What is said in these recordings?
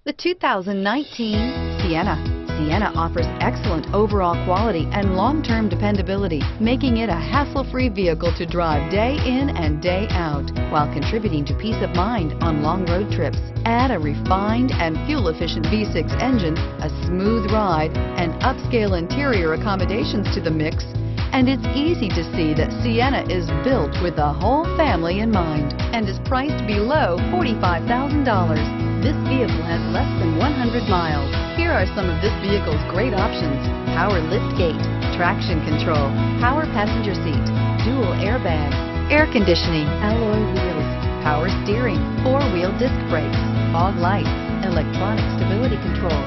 The 2019 Sienna. Sienna offers excellent overall quality and long-term dependability, making it a hassle-free vehicle to drive day in and day out, while contributing to peace of mind on long road trips. Add a refined and fuel-efficient V6 engine, a smooth ride, and upscale interior accommodations to the mix, and it's easy to see that Sienna is built with the whole family in mind and is priced below $45,000. This vehicle has less than 100 miles. Here are some of this vehicle's great options: power liftgate, traction control, power passenger seat, dual airbags, air conditioning, alloy wheels, power steering, four-wheel disc brakes, fog lights, electronic stability control.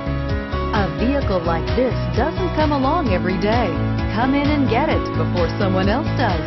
A vehicle like this doesn't come along every day. Come in and get it before someone else does.